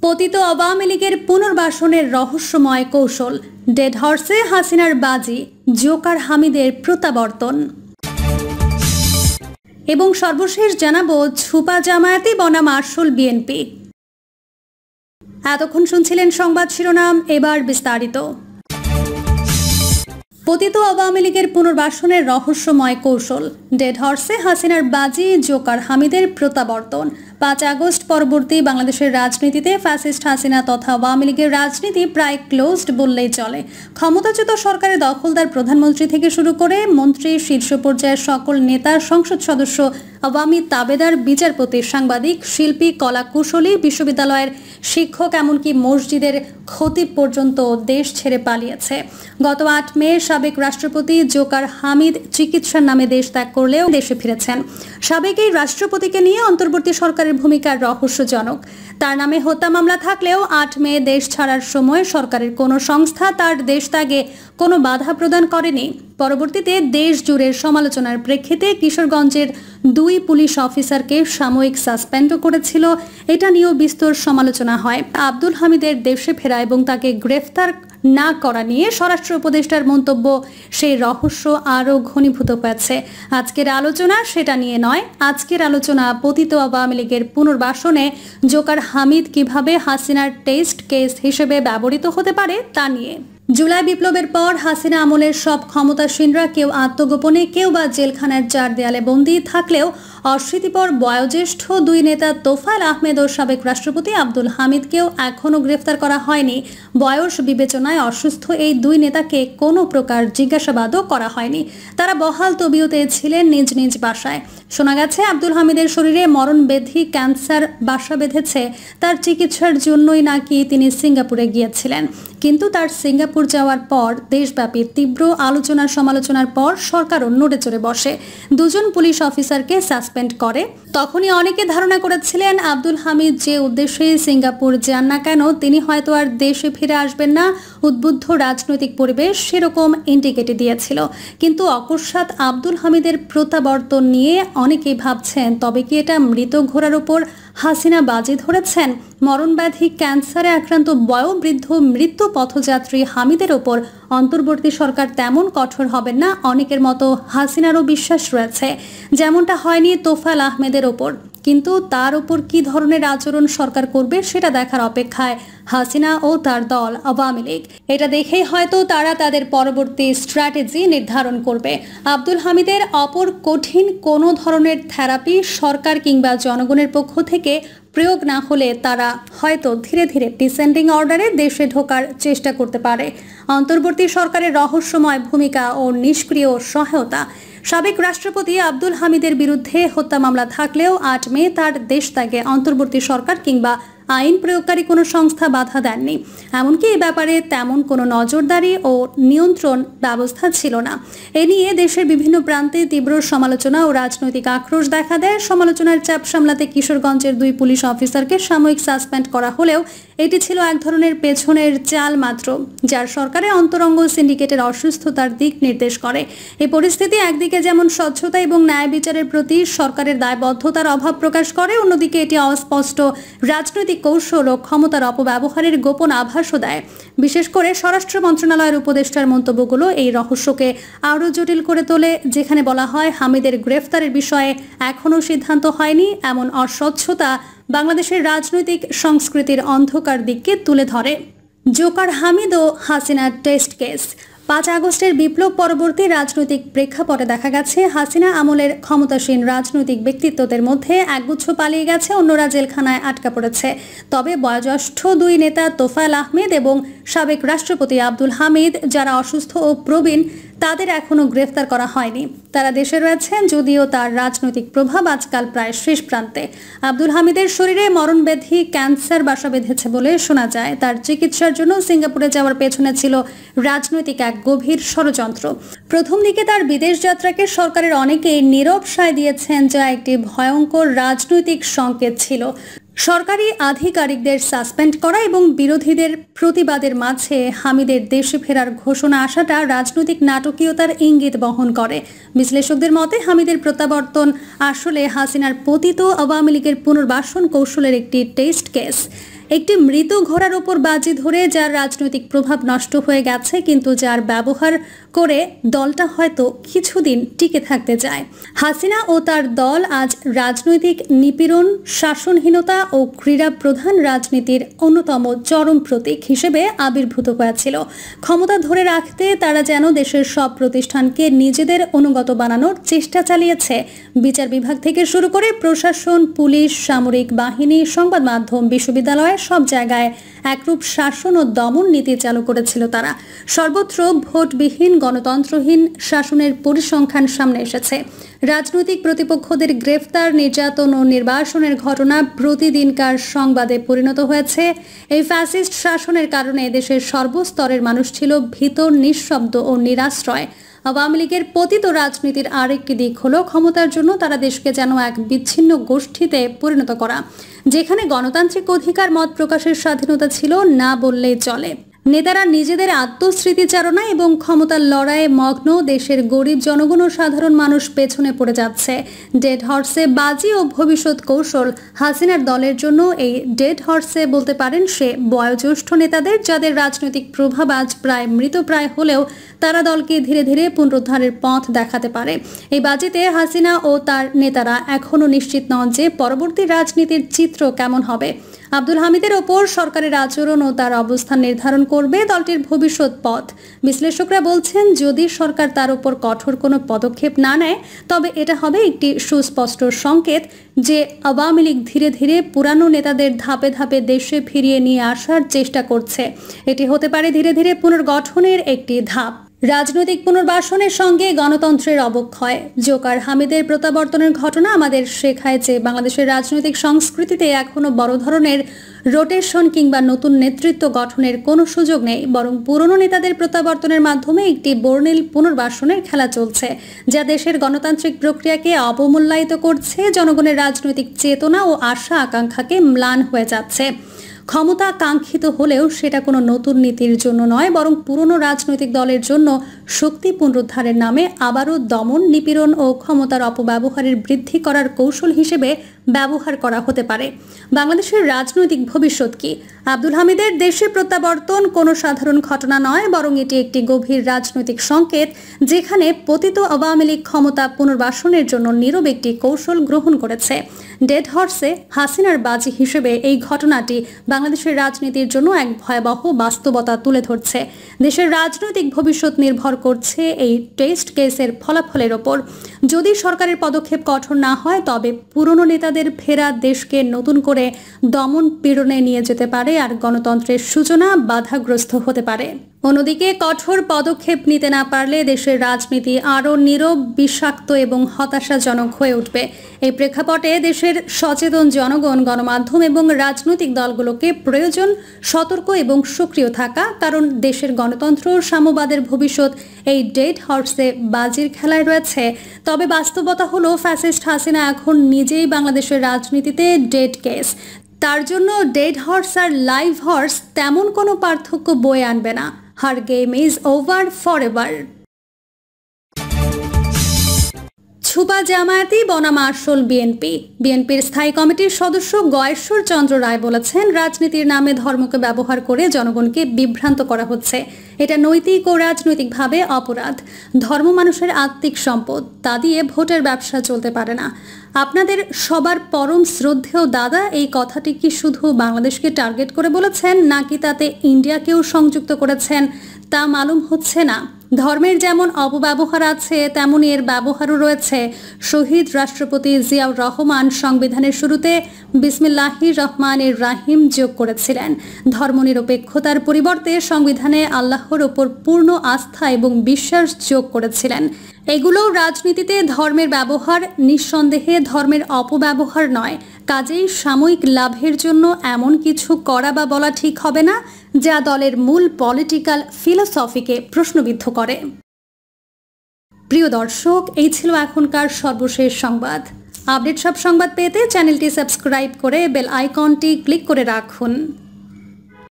পতিত আওয়ামী লীগের পুনর্বাসনের রহস্যময় কৌশল, ডেড হর্সে হাসিনার বাজি, জোকার হামিদের প্রত্যাবর্তন। এবং সর্বশেষ জানাবো ছুপা জামায়াতি বনাম আসল বিএনপি। এতক্ষণ শুনছিলেন সংবাদ শিরোনাম, এবার বিস্তারিত। পতিত আওয়ামী লীগের পুনর্বাসনের রহস্যময় কৌশল, ডেড হর্সে হাসিনার বাজি, জোকার হামিদের প্রত্যাবর্তন। 5 আগস্ট পরবর্তী বাংলাদেশের রাজনীতিতে ফ্যাসিস্ট হাসিনা তথা আওয়ামী লীগের রাজনীতি প্রায় ক্লোজড বললেই চলে। ক্ষমতাচ্যুত সরকারের দখলদার প্রধানমন্ত্রী থেকে শুরু করে মন্ত্রী, শীর্ষ পর্যায়ের সকল নেতা, সংসদ সদস্য, আওয়ামী তাবেদার, বিচারপতি, সাংবাদিক, শিল্পী, কলা কুশলী, বিশ্ববিদ্যালয়ের শিক্ষক, এমনকি মসজিদের খতিব পর্যন্ত দেশ ছেড়ে পালিয়েছে। গত 8 মে সাবেক রাষ্ট্রপতি জোকার হামিদ চিকিৎসার নামে দেশ ত্যাগ করলেও দেশে ফিরেছেন। সাবেক এই রাষ্ট্রপতিকে নিয়ে অন্তর্বর্তী সরকারের ভূমিকা রহস্যজনক। তার নামে হত্যা মামলা থাকলেও 8 মে দেশ ছাড়ার সময় সরকারের কোনো সংস্থা তার দেশ ত্যাগে কোনো বাধা প্রদান করেনি। পরবর্তীতে দেশ জুড়ে সমালোচনার প্রেক্ষিতে কিশোরগঞ্জের 2 পুলিশ অফিসারকে সাময়িক সাসপেন্ডও করেছিল। এটা নিয়েও বিস্তর সমালোচনা হয়। আব্দুল হামিদের দেশে ফেরা এবং তাকে গ্রেফতার না করা নিয়ে স্বরাষ্ট্র উপদেষ্টার মন্তব্য সেই রহস্য আরও ঘনীভূত হয়েছে। আজকের আলোচনা সেটা নিয়ে নয়। আজকের আলোচনা পতিত আওয়ামী লীগের পুনর্বাসনে জোকার হামিদ কিভাবে হাসিনার টেস্ট কেস হিসেবে ব্যবহৃত হতে পারে তা নিয়ে। জুলাই বিপ্লবের পর হাসিনা আমলের সব ক্ষমতাসীনরা কেউ আত্মগোপনে, কেউ বা জেলখানার 4 দেয়ালে বন্দী থাকলেও অশীতিপর বয়োজ্যেষ্ঠ 2 নেতা তোফায়েল আহমেদ ও সাবেক রাষ্ট্রপতি আব্দুল হামিদকেও এখনও গ্রেফতার করা হয়নি। বয়স বিবেচনায় অসুস্থ এই 2 নেতাকে কোনো প্রকার জিজ্ঞাসাবাদও করা হয়নি। তারা বহাল তবিয়তে ছিলেন নিজ নিজ বাসায়। শোনা গেছে আব্দুল হামিদের শরীরে মরণব্যাধি, ক্যান্সার বাসা বেঁধেছে। তার চিকিৎসার জন্যই নাকি তিনি সিঙ্গাপুরে গিয়েছিলেন। কিন্তু তার সিঙ্গাপুর যাওয়ার পর দেশব্যাপী তীব্র আলোচনা সমালোচনার পর সরকারও নড়ে চড়ে বসে। 2 জন পুলিশ অফিসারকে সাসপেন্ড করে। তখনই অনেকে ধারণা করেছিলেন আব্দুল হামিদ যে উদ্দেশ্যে সিঙ্গাপুর যান না কেন, তিনি হয়তো আর দেশে ফিরে আসবেন না। উদ্বুদ্ধ রাজনৈতিক পরিবেশ সেরকম ইন্ডিকেটে দিয়েছিল। কিন্তু অকস্মাৎ আব্দুল হামিদের প্রত্যাবর্তন নিয়ে অনেকেই ভাবছেন, তবে কি এটা মৃত ঘোড়ার ওপর হাসিনা বাজি ধরেছেন? মরণব্যাধি, ক্যান্সারে আক্রান্ত বয়োবৃদ্ধ মৃত্যু পথযাত্রী হামিদের ওপর অন্তর্বর্তী সরকার তেমন কঠোর হবেন না, অনেকের মতো হাসিনারও বিশ্বাস রয়েছে, যেমনটা হয়নি তোফায়েল আহমেদের ওপর। কিন্তু তার ওপর কি ধরনের আচরণ সরকার করবে সেটা দেখার অপেক্ষায় হাসিনা ও তার দল আওয়ামী লীগ। এটা দেখেই হয়তো তারা তাদের পরবর্তী স্ট্র্যাটেজি নির্ধারণ করবে। আব্দুল হামিদের অপর কঠিন কোনো ধরনের থেরাপি সরকার কিংবা জনগণের পক্ষ থেকে প্রয়োগ না হলে তারা হয়তো ধীরে ধীরে ডিসেন্ডিং অর্ডারে দেশে ঢোকার চেষ্টা করতে পারে। অন্তর্বর্তী সরকারের রহস্যময় ভূমিকা ও নিষ্ক্রিয় সহায়তা। সাবেক রাষ্ট্রপতি আব্দুল হামিদের বিরুদ্ধে হত্যা মামলা থাকলেও 8 মে তার দেশ ত্যাগে অন্তর্বর্তী সরকার কিংবা আইন প্রয়োগকারী কোনো সংস্থা বাধা দেননি। এমনকি এ ব্যাপারে তেমন কোনো নজরদারি ও নিয়ন্ত্রণ ব্যবস্থা ছিল না। এ নিয়ে দেশের বিভিন্ন প্রান্তে তীব্র সমালোচনা ও রাজনৈতিক আক্রোশ দেখা দেয়। সমালোচনার চাপ সামলাতে কিশোরগঞ্জের 2 পুলিশ অফিসারকে সাময়িক সাসপেন্ড করা হলেও এটি ছিল এক ধরনের পেছনের চাল মাত্র, যার সরকারের অন্তরঙ্গ সিন্ডিকেটের অসুস্থতার দিক নির্দেশ করে। এই পরিস্থিতি একদিকে যেমন স্বচ্ছতা এবং ন্যায় বিচারের প্রতি সরকারের দায়বদ্ধতার অভাব প্রকাশ করে, অন্যদিকে এটি অস্পষ্ট রাজনৈতিক কৌশল ও ক্ষমতার অপব্যবহারের গোপন আভাসও দেয়। বিশেষ করে স্বরাষ্ট্র মন্ত্রণালয়ের উপদেষ্টার মন্তব্যগুলো এই রহস্যকে আরও জটিল করে তোলে। যেখানে বলা হয় হামিদের গ্রেফতারের বিষয়ে এখনও সিদ্ধান্ত হয়নি, এমন অস্বচ্ছতা বাংলাদেশের রাজনৈতিক সংস্কৃতির অন্ধকার দিককে তুলে ধরে। জোকার হামিদ ও হাসিনার টেস্ট কেস। 5 আগস্টের বিপ্লব পরবর্তী রাজনৈতিক প্রেক্ষাপটে দেখা গেছে হাসিনা আমলের ক্ষমতাসীন রাজনৈতিক ব্যক্তিত্বদের মধ্যে একগুচ্ছ পালিয়ে গেছে, অন্যরা জেলখানায় আটকা পড়েছে। তবে বয়োজ্যেষ্ঠ 2 নেতা তোফায়েল আহমেদ এবং সাবেক রাষ্ট্রপতি আব্দুল হামিদ, যারা অসুস্থ ও প্রবীণ, তাদের এখনও গ্রেফতার করা হয়নি। তারা দেশে রয়েছেন, যদিও তার রাজনৈতিক প্রভাব আজকাল প্রায় শেষ প্রান্তে। আব্দুল হামিদের শরীরে মরণব্যাধি, ক্যান্সার বাসা বেঁধেছে বলে শোনা যায়। তার চিকিৎসার জন্য সিঙ্গাপুরে যাওয়ার পেছনে ছিল রাজনৈতিক এক গভীর ষড়যন্ত্র। প্রথম দিকে তার বিদেশ যাত্রাকে সরকারের অনেকেই নীরব সায় দিয়েছেন, যা একটি ভয়ঙ্কর রাজনৈতিক সংকেত ছিল। সরকারি আধিকারিকদের সাসপেন্ড করা এবং বিরোধীদের প্রতিবাদের মাঝে হামিদের দেশে ফেরার ঘোষণা আসাটা রাজনৈতিক নাটকীয়তার ইঙ্গিত বহন করে। বিশ্লেষকদের মতে হামিদের প্রত্যাবর্তন আসলে হাসিনার পতিত আওয়ামী লীগের পুনর্বাসন কৌশলের একটি টেস্ট কেস। একটি মৃত ঘোড়ার উপর বাজি ধরে যার রাজনৈতিক প্রভাব নষ্ট হয়ে গেছে, কিন্তু যার ব্যবহার করে দলটা হয়তো কিছুদিন টিকে থাকতে চায়। হাসিনা ও তার দল আজ রাজনৈতিক নিপীড়ন, শাসনহীনতা ও ক্রীড়া প্রধান রাজনীতির অন্যতম চরম প্রতীক হিসেবে আবির্ভূত হয়েছিল। ক্ষমতা ধরে রাখতে তারা যেন দেশের সব প্রতিষ্ঠানকে নিজেদের অনুগত বানানোর চেষ্টা চালিয়েছে। বিচার বিভাগ থেকে শুরু করে প্রশাসন, পুলিশ, সামরিক বাহিনী, সংবাদ মাধ্যম, বিশ্ববিদ্যালয়, সব জায়গায় একরূপ শাসন ও দমন নীতি চালু করেছিল তারা। সর্বত্র ভোটবিহীন, গণতন্ত্রহীন শাসনের পরিসংখ্যান সামনে এসেছে। রাজনৈতিক প্রতিপক্ষদের গ্রেফতার, নির্যাতন ও নির্বাসনের ঘটনা প্রতিদিনকার সংবাদে পরিণত হয়েছে। এই ফ্যাসিস্ট শাসনের কারণে দেশের সর্বস্তরের মানুষ ছিল ভীত, নিঃশব্দ ও নিরাশ্রয়। আওয়ামী লীগের পতিত রাজনীতির আরেকটি দিক হলো ক্ষমতার জন্য তারা দেশকে যেন এক বিচ্ছিন্ন গোষ্ঠীতে পরিণত করা, যেখানে গণতান্ত্রিক অধিকার, মত প্রকাশের স্বাধীনতা ছিল না বললেই চলে। নেতারা নিজেদের আত্মস্মৃতিচারণা এবং ক্ষমতার লড়াইয়ে মগ্ন, দেশের গরিব জনগণ ও সাধারণ মানুষ পেছনে পড়ে যাচ্ছে। ডেড হর্সে বাজি ও ভবিষ্যৎ কৌশল। হাসিনার দলের জন্য এই ডেড হর্সে বলতে পারেন সে বয়োজ্যেষ্ঠ নেতাদের, যাদের রাজনৈতিক প্রভাব আজ প্রায় মৃতপ্রায় হলেও তারা দলকে ধীরে ধীরে পুনরুদ্ধারের পথ দেখাতে পারে। এই বাজিতে হাসিনা ও তার নেতারা এখনও নিশ্চিত নন যে পরবর্তী রাজনীতির চিত্র কেমন হবে। আব্দুল হামিদের ওপর সরকারের আচরণ ও তার অবস্থান নির্ধারণ করবে দলটির ভবিষ্যৎ পথ। বিশ্লেষকরা বলছেন, যদি সরকার তার উপর কঠোর কোনো পদক্ষেপ না নেয়, তবে এটা হবে একটি সুস্পষ্ট সংকেত যে আওয়ামী লীগ ধীরে ধীরে পুরানো নেতাদের ধাপে ধাপে দেশে ফিরিয়ে নিয়ে আসার চেষ্টা করছে। এটি হতে পারে ধীরে ধীরে পুনর্গঠনের একটি ধাপ। রাজনৈতিক পুনর্বাসনের সঙ্গে গণতন্ত্রের অবক্ষয়। জোকার হামিদের প্রত্যাবর্তনের ঘটনা আমাদের শেখায় যে বাংলাদেশের রাজনৈতিক সংস্কৃতিতে এখনো বড় ধরনের রোটেশন কিংবা নতুন নেতৃত্ব গঠনের কোনো সুযোগ নেই, বরং পুরনো নেতাদের প্রত্যাবর্তনের মাধ্যমে একটি বর্ণিল পুনর্বাসনের খেলা চলছে, যা দেশের গণতান্ত্রিক প্রক্রিয়াকে অবমূল্যায়িত করছে, জনগণের রাজনৈতিক চেতনা ও আশা আকাঙ্ক্ষাকে ম্লান হয়ে যাচ্ছে। ক্ষমতা কাঙ্ক্ষিত হলেও সেটা কোনো নতুন নীতির জন্য নয়, বরং পুরনো রাজনৈতিক দলের জন্য শক্তি পুনরুদ্ধারের নামে আবারও দমন, নিপীড়ন ও ক্ষমতার অপব্যবহারের বৃদ্ধি করার কৌশল হিসেবে ব্যবহার করা হতে পারে। বাংলাদেশের রাজনৈতিক ভবিষ্যৎ কি? আব্দুল হামিদের দেশে প্রত্যাবর্তন কোনো সাধারণ ঘটনা নয়, বরং এটি একটি গভীর রাজনৈতিক সংকেত, যেখানে পতিত আওয়ামী লীগ ক্ষমতা পুনর্বাসনের জন্য নীরব একটি কৌশল গ্রহণ করেছে। ডেড হর্সে হাসিনার বাজি হিসেবে এই ঘটনাটি বাংলাদেশের রাজনীতির জন্য এক ভয়াবহ বাস্তবতা তুলে ধরছে। দেশের রাজনৈতিক ভবিষ্যৎ নির্ভর করছে এই টেস্ট কেসের ফলাফলের ওপর। যদি সরকারের পদক্ষেপ কঠোর না হয়, তবে পুরনো নেতাদের ফেরা দেশকে নতুন করে দমন পীড়নে নিয়ে যেতে পারে, আর গণতন্ত্রের সূচনা বাধাগ্রস্ত হতে পারে। অন্যদিকে কঠোর পদক্ষেপ নিতে না পারলে দেশের রাজনীতি আরও নীরব, বিষাক্ত এবং হতাশাজনক হয়ে উঠবে। এই প্রেক্ষাপটে দেশের সচেতন জনগণ, গণমাধ্যম এবং রাজনৈতিক দলগুলোকে প্রয়োজন সতর্ক এবং সক্রিয় থাকা, কারণ দেশের গণতন্ত্র, সাম্যবাদের ভবিষ্যৎ এই ডেড হর্সে বাজির খেলায় রয়েছে। তবে বাস্তবতা হলো, ফ্যাসিস্ট হাসিনা এখন নিজেই বাংলাদেশের রাজনীতিতে ডেড কেস। তার জন্য ডেড হর্স আর লাইভ হর্স তেমন কোনো পার্থক্য বয়ে আনবে না। হার game is over forever. Chhupa জামায়াতি বনাম আসল বিএনপি। বিএনপির স্থায়ী কমিটির সদস্য গয়েশ্বর চন্দ্র রায় বলেছেন, রাজনীতির নামে ধর্মকে ব্যবহার করে জনগণকে বিভ্রান্ত করা হচ্ছে। এটা নৈতিক ও রাজনৈতিকভাবে অপরাধ। ধর্ম মানুষের আত্মিক সম্পদ, তা দিয়ে ভোটের ব্যবসা চলতে পারে না। আপনাদের সবার পরম শ্রদ্ধেয় দাদা এই কথাটি কি শুধু বাংলাদেশকে টার্গেট করে বলেছেন, নাকি তাতে ইন্ডিয়াকেও সংযুক্ত করেছেন, তা মালুম হচ্ছে না। ধর্মের যেমন অপব্যবহার আছে, তেমনই এর ব্যবহারও রয়েছে। শহীদ রাষ্ট্রপতি জিয়াউর রহমান সংবিধানের শুরুতে বিসমিল্লাহির রহমানির রাহিম যোগ করেছিলেন। ধর্মনিরপেক্ষতার পরিবর্তে সংবিধানে আল্লাহর ওপর পূর্ণ আস্থা এবং বিশ্বাস যোগ করেছিলেন। এগুলোও রাজনীতিতে ধর্মের ব্যবহার, নিঃসন্দেহে ধর্মের অপব্যবহার নয়। কাজেই সাময়িক লাভের জন্য এমন কিছু করা বা বলা ঠিক হবে না যা দলের মূল পলিটিক্যাল ফিলসফিকে প্রশ্নবিদ্ধ করে। প্রিয় দর্শক, এই ছিল এখনকার সর্বশেষ সংবাদ। আপডেট সব সংবাদ পেতে চ্যানেলটি সাবস্ক্রাইব করে বেল আইকনটি ক্লিক করে রাখুন।